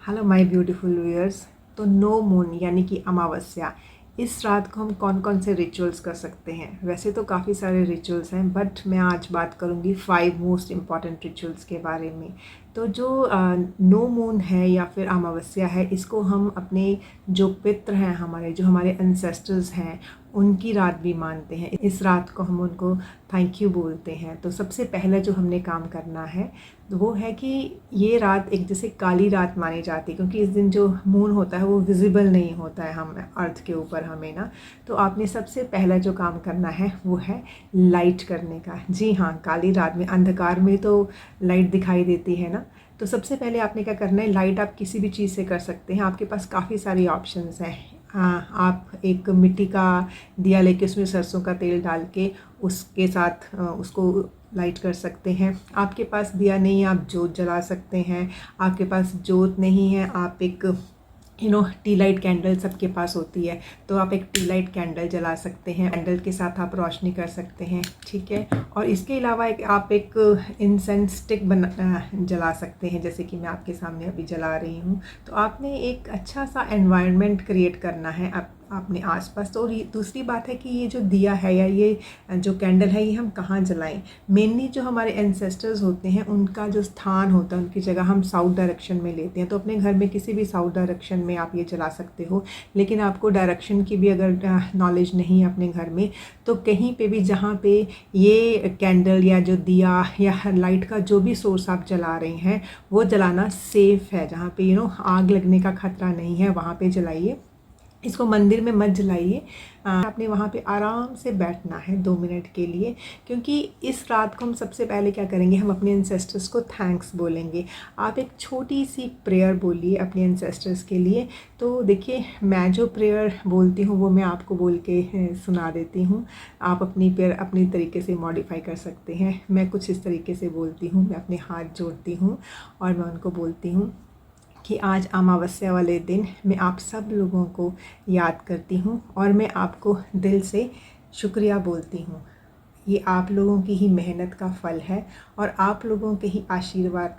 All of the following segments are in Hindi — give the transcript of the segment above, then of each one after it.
Hello my beautiful viewers. तो नो मून यानी कि अमावस्या, इस रात को हम कौन कौन से रिचुअल्स कर सकते हैं। वैसे तो काफ़ी सारे रिचुअल्स हैं, बट मैं आज बात करूंगी 5 मोस्ट इम्पॉर्टेंट रिचुअल्स के बारे में। तो जो नो मून है या फिर अमावस्या है, इसको हम अपने जो पितृ हैं, हमारे जो हमारे एंसेस्टर्स हैं, उनकी रात भी मानते हैं। इस रात को हम उनको थैंक यू बोलते हैं। तो सबसे पहले जो हमने काम करना है वो है कि ये रात एक जैसे काली रात मानी जाती है, क्योंकि इस दिन जो मून होता है वो विजिबल नहीं होता है हम अर्थ के ऊपर हमें ना। तो आपने सबसे पहला जो काम करना है वो है लाइट करने का। जी हाँ, काली रात में अंधकार में तो लाइट दिखाई देती है ना। तो सबसे पहले आपने क्या करना है, लाइट आप किसी भी चीज़ से कर सकते हैं। आपके पास काफ़ी सारी ऑप्शंस हैं। आप एक मिट्टी का दिया लेके उसमें सरसों का तेल डाल के उसके साथ उसको लाइट कर सकते हैं। आपके पास दिया नहीं है, आप जोत जला सकते हैं। आपके पास जोत नहीं है, आप एक टी लाइट कैंडल सबके पास होती है, तो आप एक टी लाइट कैंडल जला सकते हैं। कैंडल के साथ आप रोशनी कर सकते हैं, ठीक है। और इसके अलावा आप एक इंसेंस स्टिक जला सकते हैं, जैसे कि मैं आपके सामने अभी जला रही हूँ। तो आपने एक अच्छा सा एनवायरनमेंट क्रिएट करना है अपने आसपास। तो और दूसरी बात है कि ये जो दिया है या ये जो कैंडल है, ये हम कहाँ जलाएं। मेनली जो हमारे एंसेस्टर्स होते हैं उनका जो स्थान होता है, उनकी जगह हम साउथ डायरेक्शन में लेते हैं। तो अपने घर में किसी भी साउथ डायरेक्शन में आप ये जला सकते हो। लेकिन आपको डायरेक्शन की भी अगर नॉलेज नहीं है अपने घर में, तो कहीं पे भी जहाँ पे ये कैंडल या जो दिया या लाइट का जो भी सोर्स आप जला रहे हैं वो जलाना सेफ़ है। जहाँ पे आग लगने का खतरा नहीं है, वहाँ पे जलाइए। इसको मंदिर में मत जलाइए। आपने वहाँ पे आराम से बैठना है 2 मिनट के लिए, क्योंकि इस रात को हम सबसे पहले क्या करेंगे, हम अपने एंसेस्टर्स को थैंक्स बोलेंगे। आप एक छोटी सी प्रेयर बोलिए अपने एंसेस्टर्स के लिए। तो देखिए, मैं जो प्रेयर बोलती हूँ वो मैं आपको बोल के सुना देती हूँ। आप अपनी प्रेयर अपनी तरीके से मॉडिफाई कर सकते हैं। मैं कुछ इस तरीके से बोलती हूँ। मैं अपने हाथ जोड़ती हूँ और मैं उनको बोलती हूँ कि आज अमावस्या वाले दिन मैं आप सब लोगों को याद करती हूँ और मैं आपको दिल से शुक्रिया बोलती हूँ। ये आप लोगों की ही मेहनत का फल है और आप लोगों के ही आशीर्वाद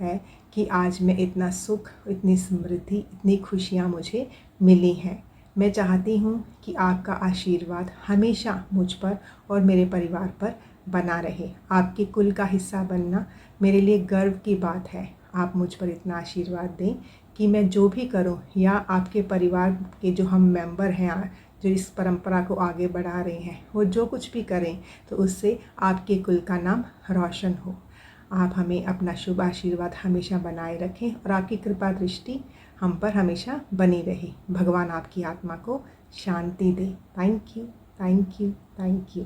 है कि आज मैं इतना सुख, इतनी समृद्धि, इतनी खुशियाँ मुझे मिली हैं। मैं चाहती हूँ कि आपका आशीर्वाद हमेशा मुझ पर और मेरे परिवार पर बना रहे। आपके कुल का हिस्सा बनना मेरे लिए गर्व की बात है। आप मुझ पर इतना आशीर्वाद दें कि मैं जो भी करूं या आपके परिवार के जो हम मेंबर हैं जो इस परंपरा को आगे बढ़ा रहे हैं, वो जो कुछ भी करें तो उससे आपके कुल का नाम रोशन हो। आप हमें अपना शुभ आशीर्वाद हमेशा बनाए रखें और आपकी कृपा दृष्टि हम पर हमेशा बनी रहे। भगवान आपकी आत्मा को शांति दे। Thank you, thank you, thank you.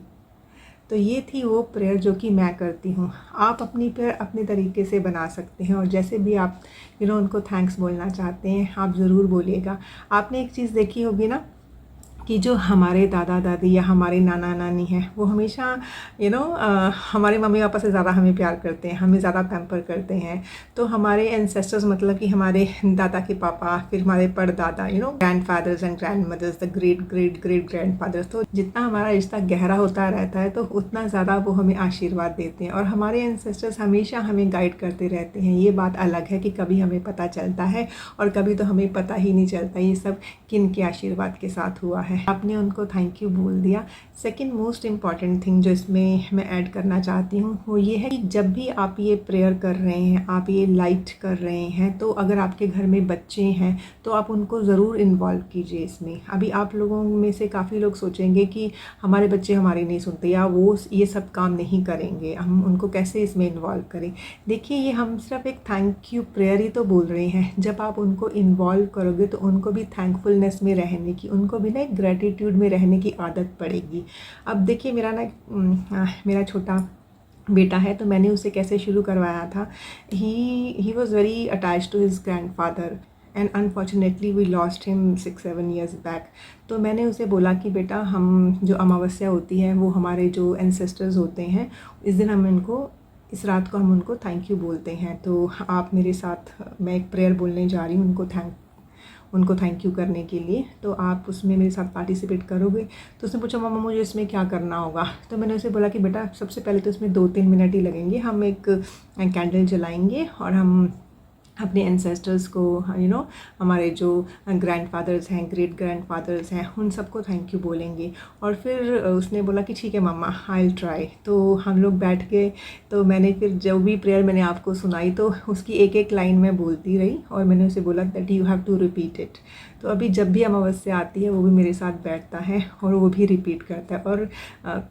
तो ये थी वो प्रेयर जो कि मैं करती हूँ। आप अपनी प्रेयर अपने तरीके से बना सकते हैं और जैसे भी आप उनको थैंक्स बोलना चाहते हैं आप ज़रूर बोलिएगा। आपने एक चीज़ देखी होगी ना कि जो हमारे दादा दादी या हमारे नाना नानी हैं वो हमेशा हमारे मम्मी पापा से ज़्यादा हमें प्यार करते हैं, हमें ज़्यादा पैम्पर करते हैं। तो हमारे एंसेस्टर्स मतलब कि हमारे दादा के पापा, फिर हमारे परदादा, grand fathers and grand mothers, the great great great grand fathers. तो जितना हमारा रिश्ता गहरा होता रहता है तो उतना ज़्यादा वो हमें आशीर्वाद देते हैं और हमारे एंसेस्टर्स हमेशा हमें गाइड करते रहते हैं। ये बात अलग है कि कभी हमें पता चलता है और कभी तो हमें पता ही नहीं चलता ये सब किन के आशीर्वाद के साथ हुआ है। आपने उनको थैंक यू बोल दिया। सेकंड मोस्ट इम्पॉर्टेंट थिंग जो इसमें मैं ऐड करना चाहती हूँ वो ये है कि जब भी आप ये प्रेयर कर रहे हैं, आप ये लाइट कर रहे हैं, तो अगर आपके घर में बच्चे हैं तो आप उनको ज़रूर इन्वॉल्व कीजिए इसमें। अभी आप लोगों में से काफ़ी लोग सोचेंगे कि हमारे बच्चे हमारी नहीं सुनते या वो ये सब काम नहीं करेंगे, हम उनको कैसे इसमें इन्वॉल्व करें। देखिए, ये हम सिर्फ एक थैंक यू प्रेयर ही तो बोल रहे हैं। जब आप उनको इन्वॉल्व करोगे तो उनको भी थैंकफुलनेस में रहने की, उनको भी ना एक ग्रेटिट्यूड में रहने की आदत पड़ेगी। अब देखिए, मेरा छोटा बेटा है, तो मैंने उसे कैसे शुरू करवाया था। He was very attached to his grandfather and unfortunately we lost him 6-7 years back. तो मैंने उसे बोला कि बेटा, हम जो अमावस्या होती है वो हमारे जो एंसेस्टर्स होते हैं, इस दिन इस रात को हम उनको थैंक यू बोलते हैं। तो आप मेरे साथ, मैं एक प्रेयर बोलने जा रही हूँ उनको थैंक यू करने के लिए। तो आप उसमें मेरे साथ पार्टिसिपेट करोगे। तो उसने पूछा, मम्मा मुझे इसमें क्या करना होगा। तो मैंने उसे बोला कि बेटा, सबसे पहले तो इसमें 2-3 मिनट ही लगेंगे। हम एक कैंडल जलाएंगे और हम अपने एंसेस्टर्स को, हमारे जो ग्रैंडफादर्स हैं, ग्रेट ग्रैंडफादर्स हैं, उन सबको थैंक यू बोलेंगे। और फिर उसने बोला कि ठीक है मम्मा, आई विल ट्राई। तो हम लोग बैठ गए, तो मैंने फिर जो भी प्रेयर मैंने आपको सुनाई तो उसकी एक एक लाइन मैं बोलती रही, और मैंने उसे बोला that you have to repeat it. तो अभी जब भी अमावस्या आती है वो भी मेरे साथ बैठता है और वो भी रिपीट करता है, और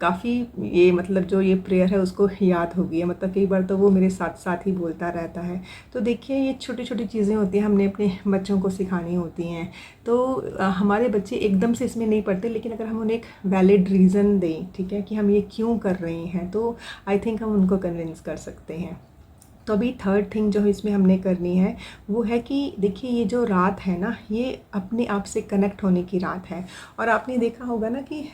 काफ़ी ये मतलब जो ये प्रेयर है उसको याद हो गई है, मतलब कई बार तो वो मेरे साथ साथ ही बोलता रहता है। तो देखिए ये छोटी छोटी चीज़ें होती हैं, हमने अपने बच्चों को सिखानी होती हैं। तो हमारे बच्चे एकदम से इसमें नहीं पढ़ते, लेकिन अगर हम उन्हें एक वैलिड रीज़न दें, ठीक है, कि हम ये क्यों कर रहे हैं, तो आई थिंक हम उनको कन्विंस कर सकते हैं। तो अभी थर्ड थिंग जो इसमें हमने करनी है वो है कि देखिए ये जो रात है ना, ये अपने आप से कनेक्ट होने की रात है। और आपने देखा होगा ना कि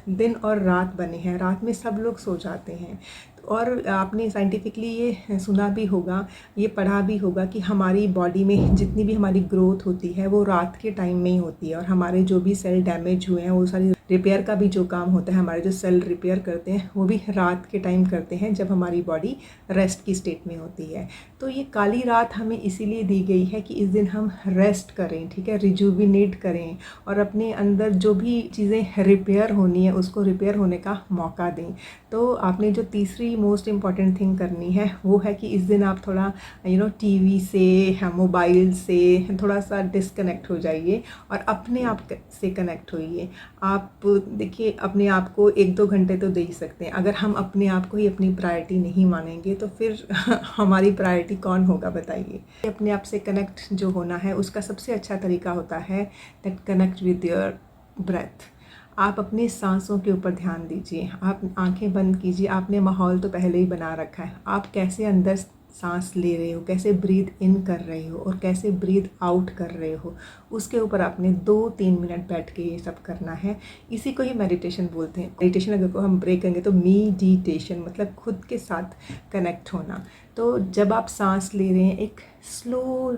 दिन और रात बने हैं, रात में सब लोग सो जाते हैं। और आपने साइंटिफिकली ये सुना भी होगा, ये पढ़ा भी होगा कि हमारी बॉडी में जितनी भी हमारी ग्रोथ होती है वो रात के टाइम में ही होती है, और हमारे जो भी सेल डैमेज हुए हैं वो सारी रिपेयर का भी जो काम होता है, हमारे जो सेल रिपेयर करते हैं वो भी रात के टाइम करते हैं जब हमारी बॉडी रेस्ट की स्टेट में होती है। तो ये काली रात हमें इसीलिए दी गई है कि इस दिन हम रेस्ट करें, ठीक है, रिजुविनेट करें, और अपने अंदर जो भी चीज़ें रिपेयर होनी है उसको रिपेयर होने का मौका दें। तो आपने जो तीसरी मोस्ट इम्पॉर्टेंट थिंग करनी है वो है कि इस दिन आप थोड़ा टीवी से, मोबाइल से थोड़ा सा डिस्कनेक्ट हो जाइए और अपने आप से कनेक्ट होइए। आप देखिए अपने आप को 1-2 घंटे तो दे ही सकते हैं। अगर हम अपने आप को ही अपनी प्रायोरिटी नहीं मानेंगे तो फिर हमारी प्रायोरिटी कौन होगा बताइए। अपने आप से कनेक्ट जो होना है उसका सबसे अच्छा तरीका होता है that connect with your breath. आप अपनी सांसों के ऊपर ध्यान दीजिए, आप आंखें बंद कीजिए। आपने माहौल तो पहले ही बना रखा है, आप कैसे अंदर सांस ले रहे हो, कैसे ब्रीथ इन कर रहे हो और कैसे ब्रीथ आउट कर रहे हो, उसके ऊपर आपने 2-3 मिनट बैठ के ये सब करना है। इसी को ही मेडिटेशन बोलते हैं। मेडिटेशन अगर को हम ब्रेक करेंगे तो मीडिटेशन मतलब खुद के साथ कनेक्ट होना। तो जब आप सांस ले रहे हैं, एक स्लो,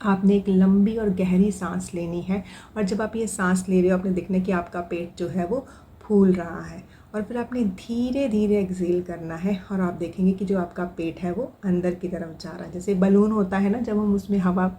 आपने एक लंबी और गहरी सांस लेनी है, और जब आप ये सांस ले रहे हो आपने देखना कि आपका पेट जो है वो फूल रहा है, और फिर आपने धीरे धीरे एक्सेल करना है, और आप देखेंगे कि जो आपका पेट है वो अंदर की तरफ जा रहा है। जैसे बलून होता है ना, जब हम उसमें हवा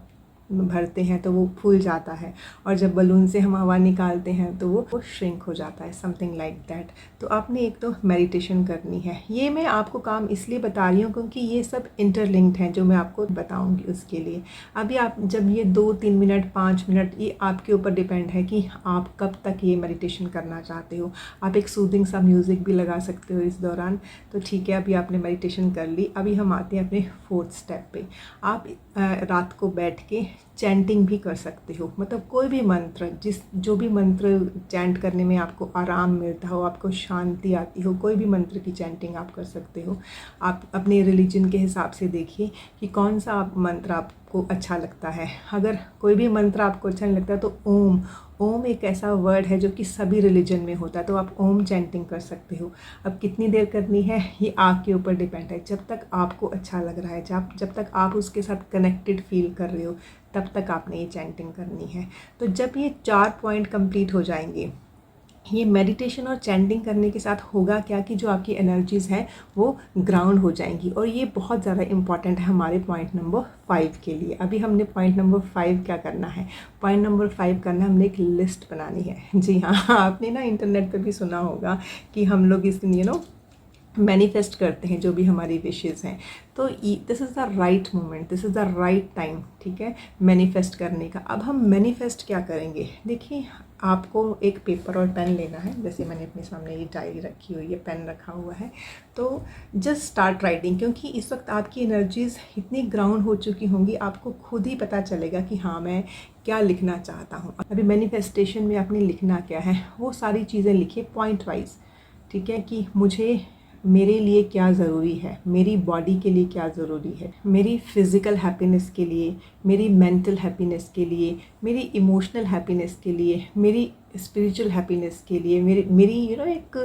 भरते हैं तो वो फूल जाता है, और जब बलून से हम हवा निकालते हैं तो वो श्रिंक हो जाता है, समथिंग लाइक दैट। तो आपने एक तो मेडिटेशन करनी है। ये मैं आपको काम इसलिए बता रही हूँ क्योंकि ये सब इंटरलिंक्ड हैं जो मैं आपको बताऊँगी उसके लिए। अभी आप जब ये 2-3 मिनट 5 मिनट, ये आपके ऊपर डिपेंड है कि आप कब तक ये मेडिटेशन करना चाहते हो। आप एक सूदिंग सा म्यूज़िक भी लगा सकते हो इस दौरान। तो ठीक है, अभी आपने मेडिटेशन कर ली। अभी हम आते हैं अपने 4th स्टेप पे। आप रात को बैठ के चैंटिंग भी कर सकते हो, मतलब कोई भी मंत्र, जो भी मंत्र चैंट करने में आपको आराम मिलता हो, आपको शांति आती हो, कोई भी मंत्र की चैंटिंग आप कर सकते हो। आप अपने रिलीजन के हिसाब से देखिए कि कौन सा मंत्र आपको अच्छा लगता है। अगर कोई भी मंत्र आपको अच्छा नहीं लगता तो ओम एक ऐसा वर्ड है जो कि सभी रिलीजन में होता है, तो आप ओम चैंटिंग कर सकते हो। अब कितनी देर करनी है ये आपके ऊपर डिपेंड है, जब तक आपको अच्छा लग रहा है, जब तक आप उसके साथ कनेक्टेड फील कर रहे हो तब तक आपने ये चैंटिंग करनी है। तो जब ये 4 पॉइंट कंप्लीट हो जाएंगे, ये मेडिटेशन और चैंटिंग करने के साथ होगा क्या कि जो आपकी एनर्जीज़ हैं वो ग्राउंड हो जाएंगी, और ये बहुत ज़्यादा इंपॉर्टेंट है हमारे पॉइंट नंबर 5 के लिए। अभी हमने पॉइंट नंबर 5 क्या करना है, पॉइंट नंबर 5 करना है हमने एक लिस्ट बनानी है। जी हाँ, आपने ना इंटरनेट पे भी सुना होगा कि हम लोग इस मैनिफेस्ट करते हैं जो भी हमारी विशेज़ हैं। तो this is the right moment, this is the right time, ठीक है, मैनिफेस्ट करने का। अब हम मैनिफेस्ट क्या करेंगे, देखिए आपको एक पेपर और पेन लेना है। जैसे मैंने अपने सामने ये डायरी रखी हुई है, पेन रखा हुआ है, तो जस्ट स्टार्ट राइटिंग। क्योंकि इस वक्त आपकी एनर्जीज़ इतनी ग्राउंड हो चुकी होंगी, आपको खुद ही पता चलेगा कि हाँ मैं क्या लिखना चाहता हूँ। अभी मैनिफेस्टेशन में आपने लिखना क्या है, वो सारी चीज़ें लिखिए पॉइंट वाइज, ठीक है, कि मुझे मेरे लिए क्या ज़रूरी है, मेरी बॉडी के लिए क्या ज़रूरी है, मेरी फ़िज़िकल हैप्पीनेस के लिए, मेरी मेंटल हैप्पीनेस के लिए, मेरी इमोशनल हैप्पीनेस के लिए, मेरी स्पिरिचुअल हैप्पीनेस के लिए, मेरी एक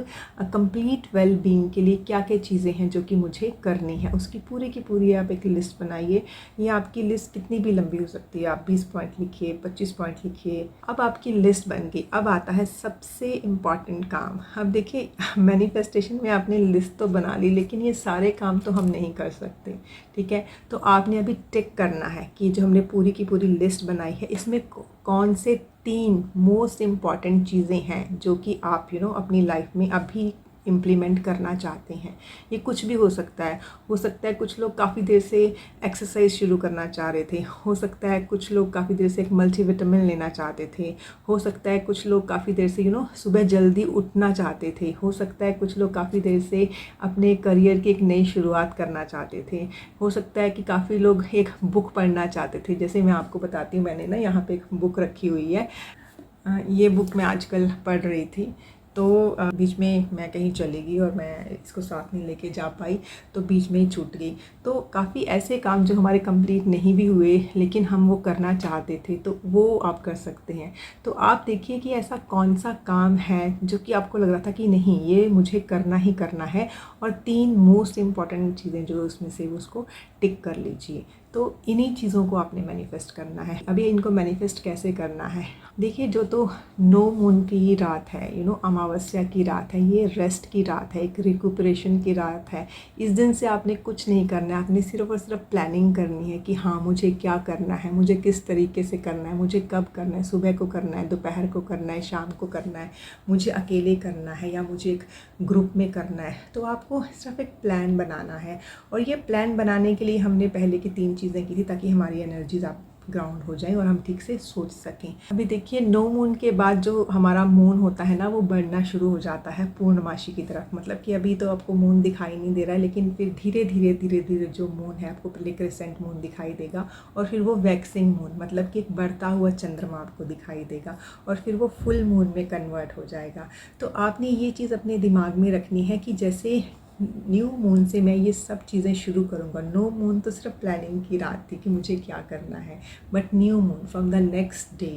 कंप्लीट वेल बीइंग के लिए क्या क्या चीज़ें हैं जो कि मुझे करनी है, उसकी पूरी की पूरी आप एक लिस्ट बनाइए। ये आपकी लिस्ट कितनी भी लंबी हो सकती है, आप 20 पॉइंट लिखिए, 25 पॉइंट लिखिए। अब आपकी लिस्ट बन गई, अब आता है सबसे इम्पॉर्टेंट काम। अब देखिए, मैनिफेस्टेशन में आपने लिस्ट तो बना ली, लेकिन ये सारे काम तो हम नहीं कर सकते, ठीक है। तो आपने अभी टिक करना है कि जो हमने पूरी की पूरी लिस्ट बनाई है, इसमें कौन से 3 मोस्ट इम्पॉर्टेंट चीज़ें हैं जो कि आप अपनी लाइफ में अभी इम्प्लीमेंट करना चाहते हैं। ये कुछ भी हो सकता है। हो सकता है कुछ लोग काफ़ी देर से एक्सरसाइज शुरू करना चाह रहे थे, हो सकता है कुछ लोग काफ़ी देर से एक मल्टीविटामिन लेना चाहते थे, हो सकता है कुछ लोग काफ़ी देर से सुबह जल्दी उठना चाहते थे, हो सकता है कुछ लोग काफ़ी देर से अपने करियर की एक नई शुरुआत करना चाहते थे, हो सकता है कि काफ़ी लोग एक बुक पढ़ना चाहते थे। जैसे मैं आपको बताती हूँ, मैंने ना यहाँ पे एक बुक रखी हुई है। ये बुक मैं आजकल पढ़ रही थी, तो बीच में मैं कहीं चली गई और मैं इसको साथ नहीं लेके जा पाई, तो बीच में ही छूट गई। तो काफ़ी ऐसे काम जो हमारे कंप्लीट नहीं भी हुए, लेकिन हम वो करना चाहते थे, तो वो आप कर सकते हैं। तो आप देखिए कि ऐसा कौन सा काम है जो कि आपको लग रहा था कि नहीं, ये मुझे करना ही करना है, और 3 मोस्ट इम्पॉर्टेंट चीज़ें जो उसमें से उसको टिक कर लीजिए। तो इन्हीं चीज़ों को आपने मैनिफेस्ट करना है। अभी इनको मैनिफेस्ट कैसे करना है, देखिए, जो तो नो मून की रात है, अमावस्या की रात है, ये रेस्ट की रात है, एक रिकुपरेशन की रात है। इस दिन से आपने कुछ नहीं करना है, आपने सिर्फ और सिर्फ प्लानिंग करनी है कि हाँ, मुझे क्या करना है, मुझे किस तरीके से करना है, मुझे कब करना है, सुबह को करना है, दोपहर को करना है, शाम को करना है, मुझे अकेले करना है या मुझे एक ग्रुप में करना है। तो आपको सिर्फ एक प्लान बनाना है, और ये प्लान बनाने के लिए हमने पहले की 3 चीज़ें की थी, ताकि हमारी एनर्जीज आप ग्राउंड हो जाए और हम ठीक से सोच सकें। अभी देखिए, नो मून के बाद जो हमारा मून होता है ना, वो बढ़ना शुरू हो जाता है पूर्णमासी की तरफ। मतलब कि अभी तो आपको मून दिखाई नहीं दे रहा है, लेकिन फिर धीरे धीरे धीरे धीरे जो मून है, आपको पहले क्रिसेंट मून दिखाई देगा, और फिर वो वैक्सिंग मून, मतलब कि एक बढ़ता हुआ चंद्रमा आपको दिखाई देगा, और फिर वो फुल मून में कन्वर्ट हो जाएगा। तो आपने ये चीज़ अपने दिमाग में रखनी है कि जैसे न्यू मून से मैं ये सब चीज़ें शुरू करूँगा। नो मून तो सिर्फ प्लानिंग की रात थी कि मुझे क्या करना है, but new moon from the next day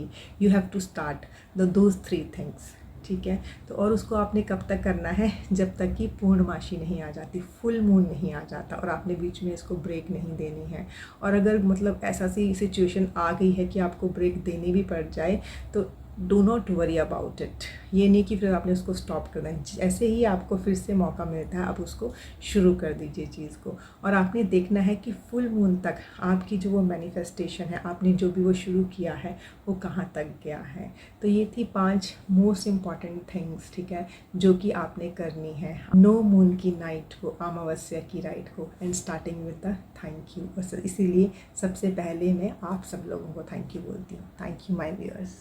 you have to start those 3 things, ठीक है। तो और उसको आपने कब तक करना है, जब तक कि पूर्णमासी नहीं आ जाती, फुल मून नहीं आ जाता, और आपने बीच में इसको ब्रेक नहीं देनी है। और अगर मतलब ऐसा सी सिचुएशन आ गई है कि आपको ब्रेक देनी भी पड़ जाए, तो do not worry about it. ये नहीं कि फिर आपने उसको स्टॉप करना है, ऐसे ही आपको फिर से मौका मिलता है, आप उसको शुरू कर दीजिए चीज़ को। और आपने देखना है कि फुल मून तक आपकी जो वो मैनिफेस्टेशन है, आपने जो भी वो शुरू किया है, वो कहाँ तक गया है। तो ये थी 5 मोस्ट इम्पॉर्टेंट थिंग्स, ठीक है, जो कि आपने करनी है नो मून की नाइट को, अमावस्या की राइट को, and starting with the thank you. इसीलिए सबसे पहले मैं आप सब लोगों को थैंक यू बोलती हूँ। Thank you my viewers.